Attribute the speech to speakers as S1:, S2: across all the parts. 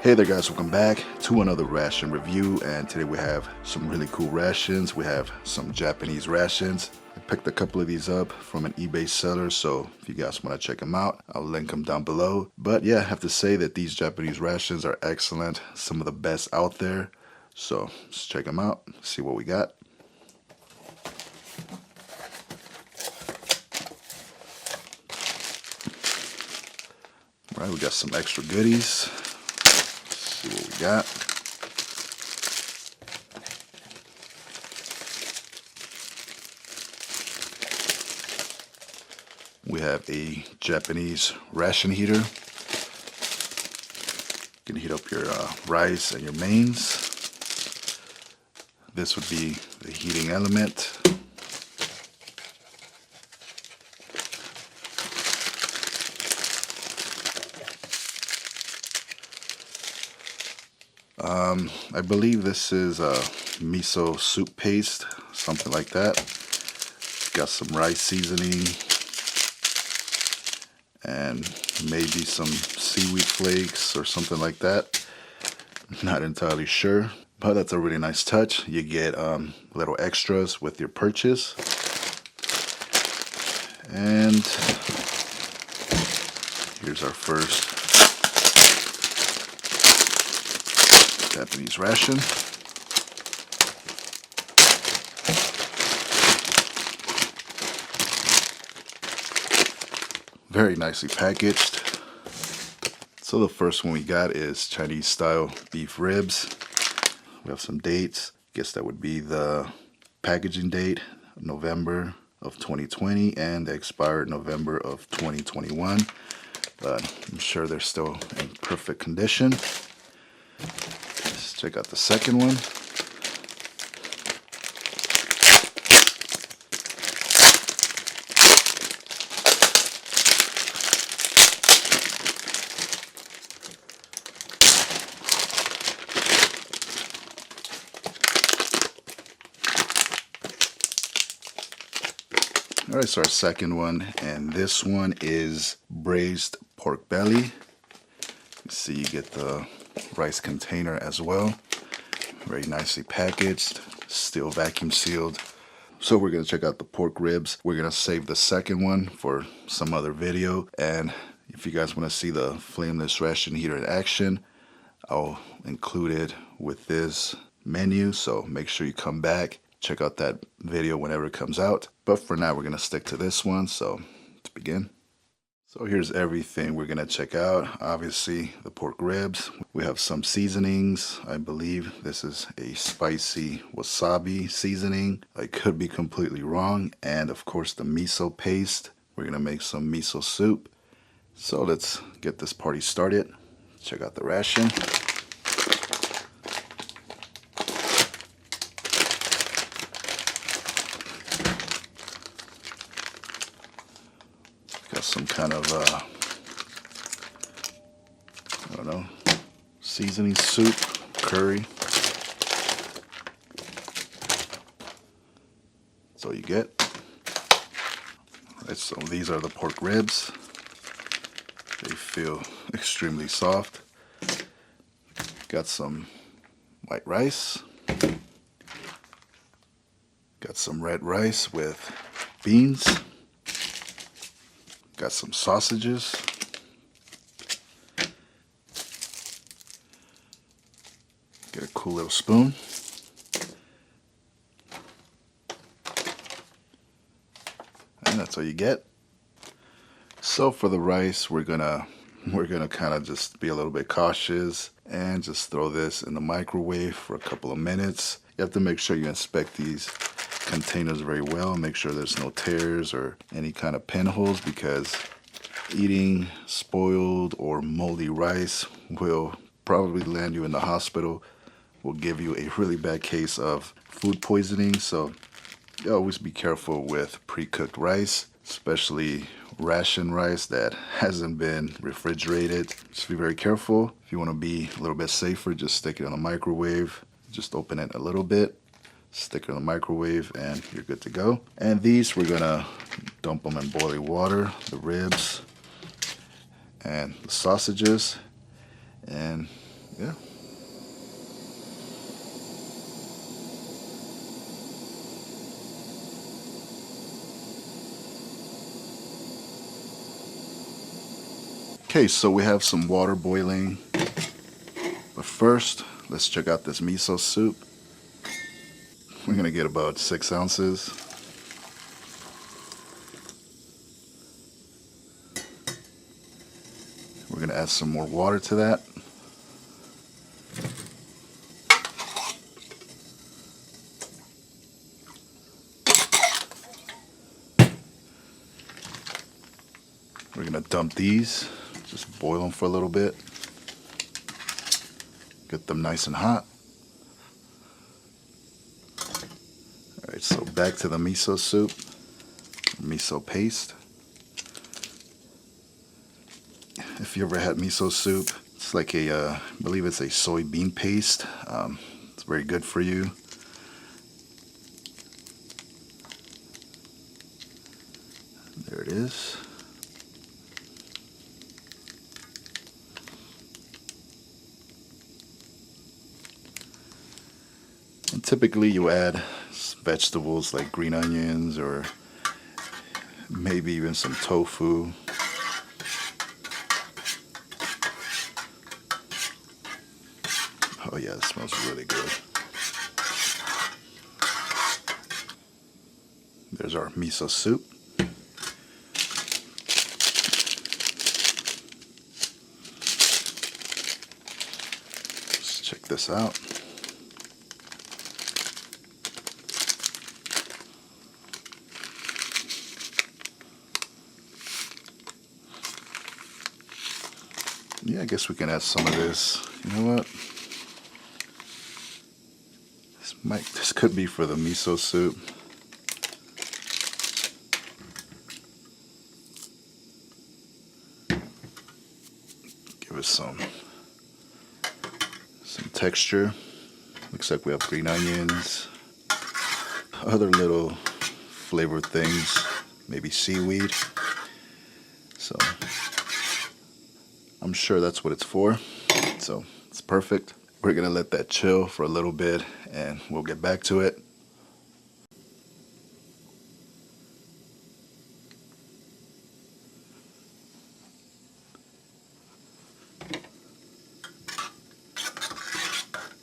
S1: Hey there guys, welcome back to another ration review, and today we have some really cool rations. We have some Japanese rations. I picked a couple of these up from an eBay seller, so if you guys want to check them out, I'll link them down below. But yeah, I have to say that these Japanese rations are excellent, some of the best out there. So let's check them out, see what we got. All right, we got some extra goodies. See what we got. We have a Japanese ration heater. You can heat up your rice and your mains. This would be the heating element. I believe this is a miso soup paste, something like that. Got some rice seasoning and maybe some seaweed flakes or something like that. Not entirely sure, but that's a really nice touch. You get little extras with your purchase. And here's our first Japanese ration. Very nicely packaged. So the first one we got is Chinese style beef ribs. We have some dates. Guess that would be the packaging date, November of 2020, and the expired November of 2021. But I'm sure they're still in perfect condition. Let's check out the second one. Alright, so our second one, and this one is braised pork belly. You see, you get the rice container as well. Very nicely packaged, still vacuum sealed. So we're going to check out the pork ribs. We're going to save the second one for some other video. And if you guys want to see the flameless ration heater in action, I'll include it with this menu. So make sure you come back, check out that video whenever it comes out. But for now, we're going to stick to this one. So let's begin. So here's everything we're going to check out. Obviously, the pork ribs. We have some seasonings. I believe this is a spicy wasabi seasoning. I could be completely wrong. And of course, the miso paste. We're going to make some miso soup. So let's get this party started. Check out the ration. Got some kind of, I don't know, seasoning soup, curry. That's all you get. Alright, so these are the pork ribs. They feel extremely soft. Got some white rice. Got some red rice with beans. Got some sausages. Get a cool little spoon. And that's all you get. So for the rice, we're gonna kind of just be a little bit cautious and just throw this in the microwave for a couple of minutes. You have to make sure you inspect these containers very well, make sure there's no tears or any kind of pinholes, because eating spoiled or moldy rice will probably land you in the hospital, will give you a really bad case of food poisoning. So always be careful with pre-cooked rice, especially ration rice that hasn't been refrigerated. Just be very careful. If you want to be a little bit safer, just stick it in the microwave. Just open it a little bit, stick it in the microwave, and you're good to go. And these, we're gonna dump them in boiling water, the ribs and the sausages, and Yeah. Okay, so we have some water boiling. But first, let's check out this miso soup. We're gonna get about 6 ounces. We're gonna add some more water to that. We're gonna dump these, just boil them for a little bit. Get them nice and hot. Alright, so back to the miso soup, miso paste. If you ever had miso soup, it's like I believe it's a soybean paste. It's very good for you. There it is. And typically you add vegetables like green onions or maybe even some tofu. Oh yeah, it smells really good. There's our miso soup. Let's check this out. Yeah, I guess we can add some of this. You know what? This could be for the miso soup. Give it some texture. Looks like we have green onions, other little flavored things, maybe seaweed. So I'm sure that's what it's for. So it's perfect. We're gonna let that chill for a little bit and we'll get back to it.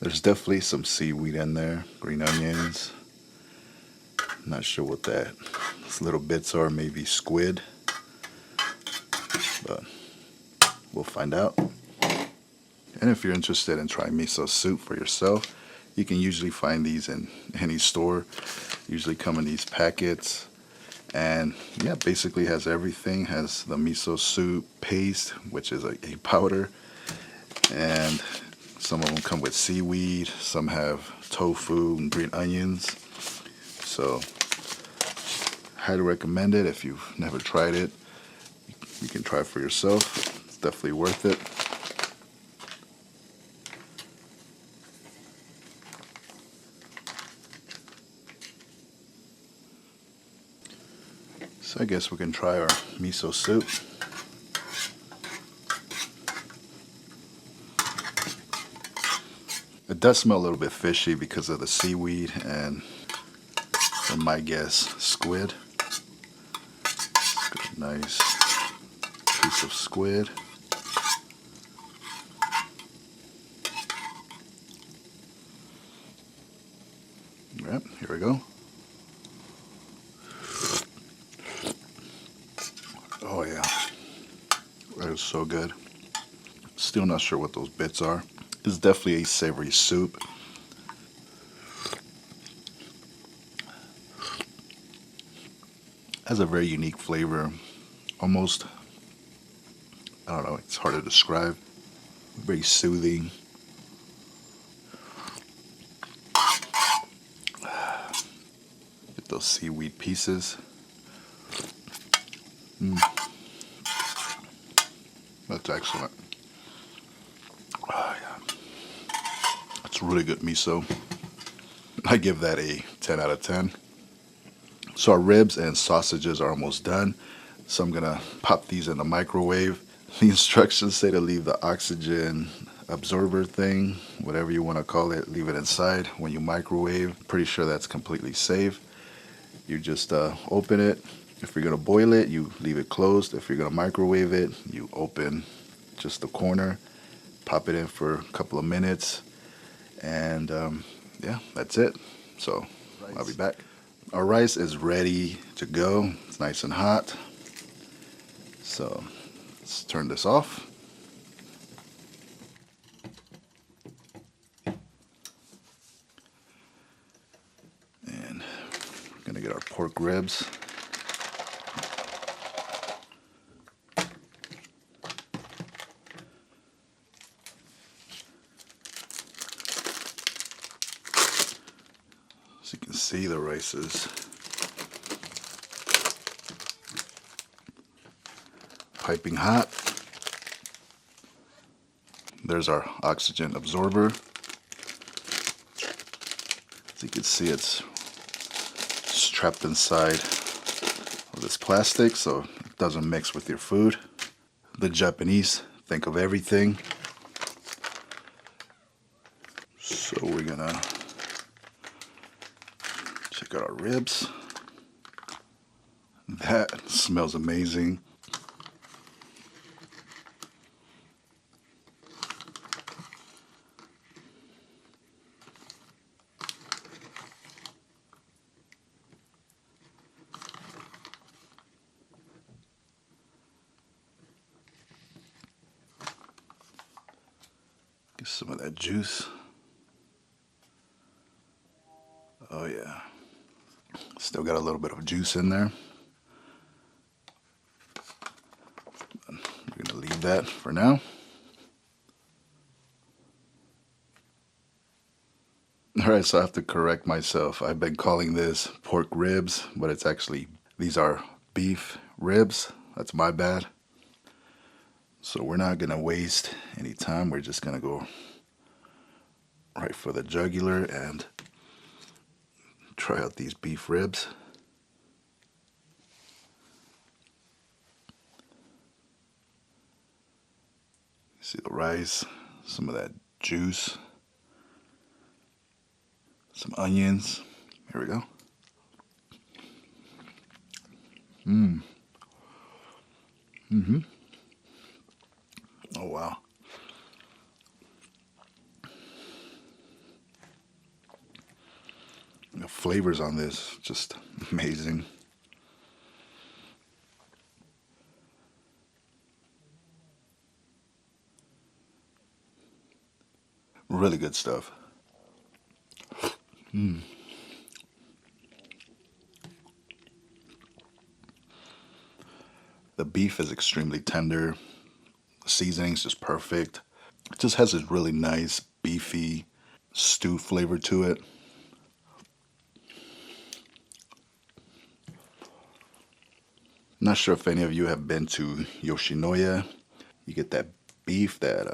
S1: There's definitely some seaweed in there, green onions. Not sure what these little bits are, maybe squid, but we'll find out. And if you're interested in trying miso soup for yourself, you can usually find these in any store. Usually come in these packets. And yeah, basically has everything. Has the miso soup paste, which is a powder. And some of them come with seaweed. Some have tofu and green onions. So highly recommend it. If you've never tried it, you can try it for yourself. It's definitely worth it. So I guess we can try our miso soup. It does smell a little bit fishy because of the seaweed and, from my guess, squid. Good, nice piece of squid. Yep, here we go. Oh yeah, that is so good. Still not sure what those bits are. It's definitely a savory soup. Has a very unique flavor. Almost, I don't know, it's hard to describe. Very soothing. Get those seaweed pieces. That's excellent. Oh, yeah. It's really good miso. I give that a 10 out of 10. So our ribs and sausages are almost done. So I'm gonna pop these in the microwave. The instructions say to leave the oxygen absorber thing, whatever you want to call it. Leave it inside. When you microwave, pretty sure that's completely safe. You just open it. If you're going to boil it, you leave it closed. If you're going to microwave it, you open just the corner, pop it in for a couple of minutes, and yeah, that's it. So I'll be back. Our rice is ready to go. It's nice and hot. So let's turn this off. And we're gonna get our pork ribs. So you can see the rice is piping hot. There's our oxygen absorber. As you can see, it's trapped inside of this plastic so it doesn't mix with your food. The Japanese think of everything. So we're gonna check out our ribs. That smells amazing. Get some of that juice. Oh yeah. Still got a little bit of juice in there. We're gonna leave that for now. Alright, so I have to correct myself. I've been calling this pork ribs, but it's actually, these are beef ribs. That's my bad. So we're not gonna waste any time. We're just gonna go right for the jugular and try out these beef ribs. See the rice, some of that juice, some onions. Here we go. Oh wow. The flavors on this, just amazing. Really good stuff. The beef is extremely tender. The seasoning's just perfect. It just has this really nice beefy stew flavor to it. Not sure if any of you have been to Yoshinoya. You get that beef that,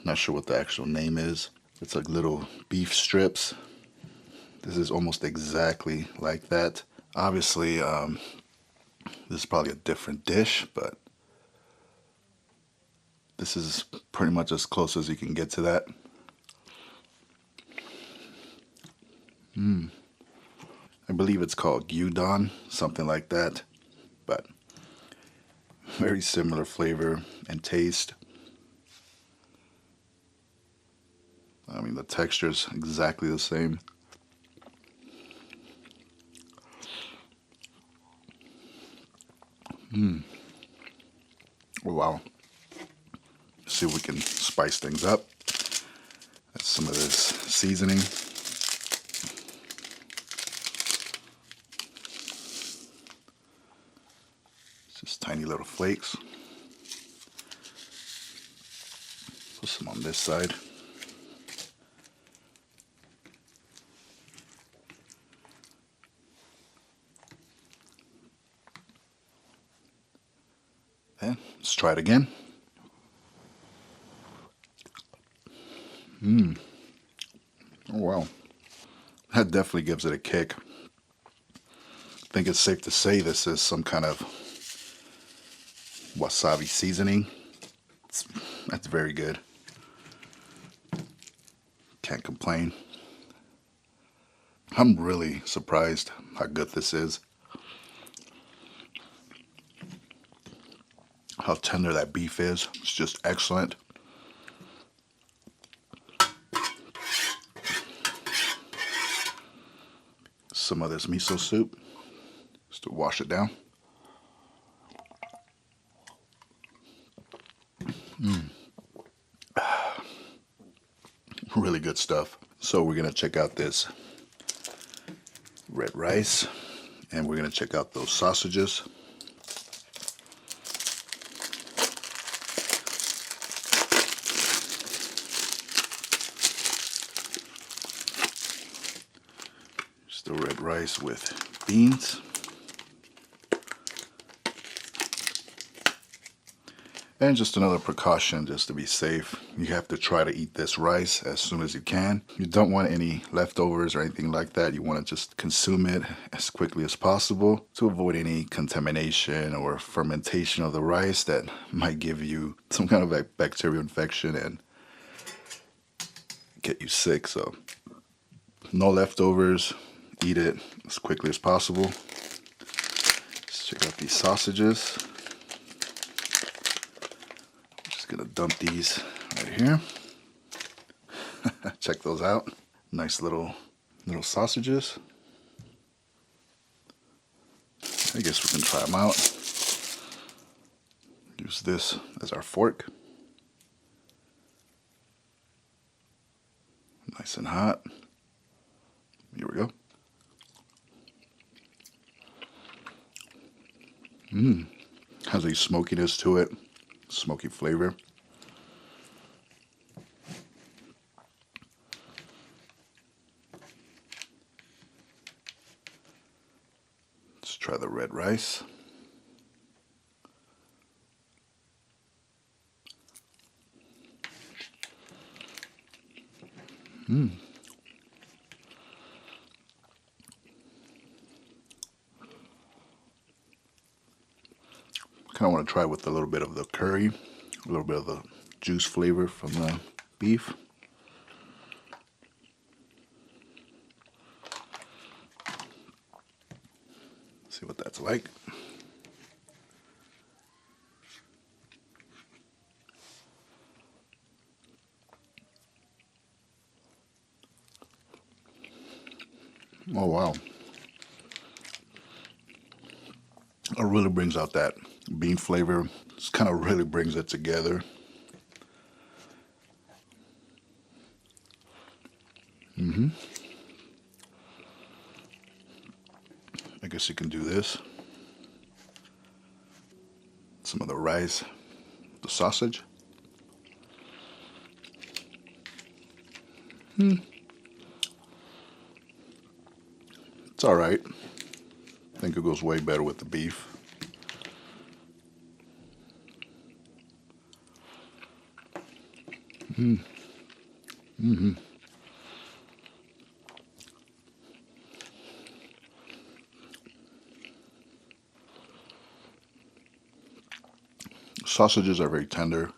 S1: not sure what the actual name is. It's like little beef strips. This is almost exactly like that. Obviously, this is probably a different dish, but this is pretty much as close as you can get to that. I believe it's called gyudon, something like that, but very similar flavor and taste. I mean, the texture is exactly the same. Oh, wow. Let's see if we can spice things up. That's some of this seasoning. Just tiny little flakes. Put some on this side. And let's try it again. Oh wow. That definitely gives it a kick. I think it's safe to say this is some kind of wasabi seasoning. That's very good. can't complain. I'm really surprised how good this is. How tender that beef is. It's just excellent. Some of this miso soup just to wash it down. Really good stuff. So we're gonna check out this red rice, and we're gonna check out those sausages. Just the red rice with beans. And just another precaution, just to be safe, you have to try to eat this rice as soon as you can. You don't want any leftovers or anything like that. You want to just consume it as quickly as possible to avoid any contamination or fermentation of the rice that might give you some kind of a bacterial infection and get you sick. So no leftovers, eat it as quickly as possible. Let's check out these sausages. Gonna dump these right here. Check those out. Nice little sausages. I guess we can try them out. Use this as our fork. Nice and hot. Here we go. Has a smokiness to it. Smoky flavor. Let's try the red rice. Kind of want to try with a little bit of the curry, a little bit of the juice flavor from the beef. See what that's like. Oh wow. It really brings out that bean flavor. Just kind of really brings it together. I guess you can do this. Some of the rice, the sausage. It's all right. I think it goes way better with the beef. Sausages are very tender.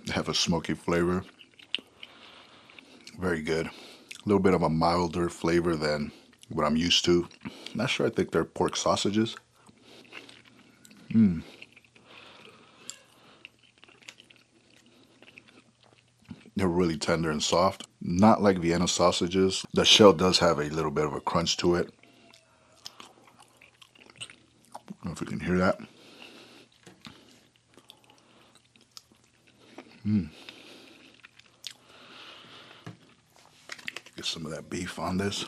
S1: They have a smoky flavor. Very good. A little bit of a milder flavor than what I'm used to. Not sure, I think they're pork sausages. They're really tender and soft. Not like Vienna sausages. The shell does have a little bit of a crunch to it. I don't know if you can hear that. Get some of that beef on this.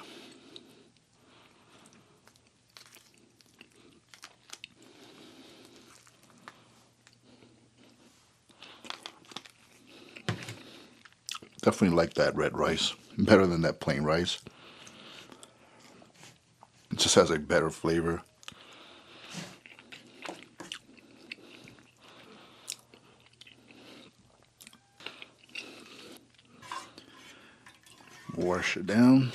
S1: Definitely like that red rice. Better than that plain rice. It just has a better flavor. Wash it down.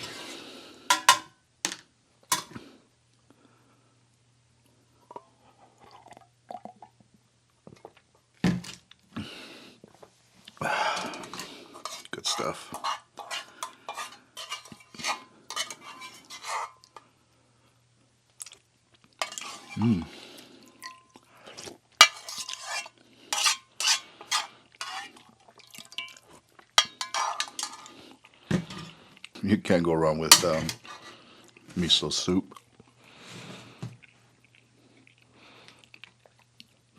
S1: Good stuff. stuff. You can't go wrong with miso soup.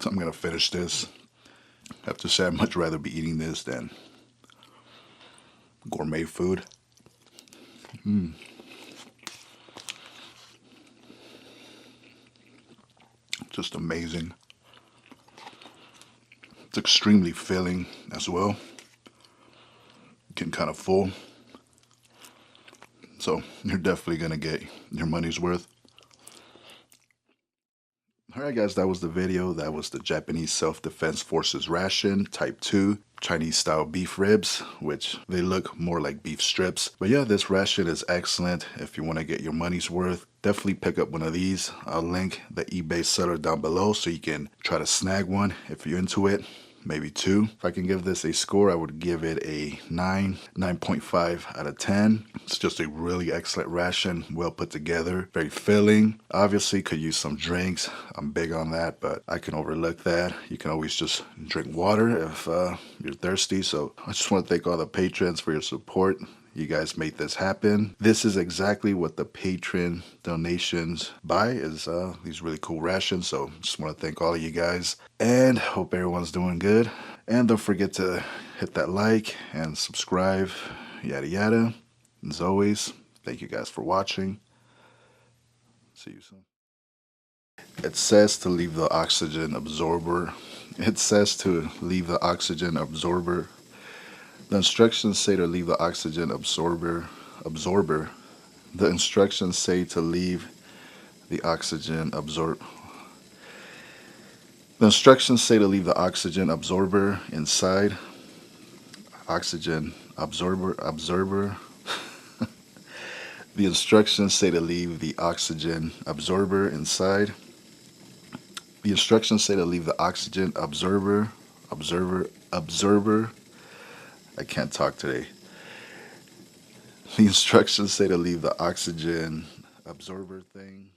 S1: So I'm gonna finish this. I have to say I'd much rather be eating this than gourmet food. Just amazing. It's extremely filling as well. Getting kind of full. So you're definitely gonna get your money's worth. Alright guys, that was the video. That was the Japanese Self-Defense Forces Ration Type 2 Chinese style beef ribs, which they look more like beef strips. But yeah, this ration is excellent if you want to get your money's worth. Definitely pick up one of these. I'll link the eBay seller down below so you can try to snag one if you're into it. Maybe 2. If I can give this a score, I would give it a 9.5 out of 10. It's just a really excellent ration, well put together, very filling. Obviously could use some drinks. I'm big on that, but I can overlook that. You can always just drink water if you're thirsty. So I just want to thank all the patrons for your support. You guys made this happen. This is exactly what the patron donations buy, is these really cool rations. So just want to thank all of you guys and hope everyone's doing good. And don't forget to hit that like and subscribe, yada yada. As always, thank you guys for watching. See you soon. It says to leave the oxygen absorber. It says to leave the oxygen absorber. The instructions say to leave the oxygen absorber. The instructions say to leave the oxygen absorb. The instructions say to leave the oxygen absorber inside. Oxygen absorber. The instructions say to leave the oxygen absorber inside. The instructions say to leave the oxygen absorber. I can't talk today. The instructions say to leave the oxygen absorber thing.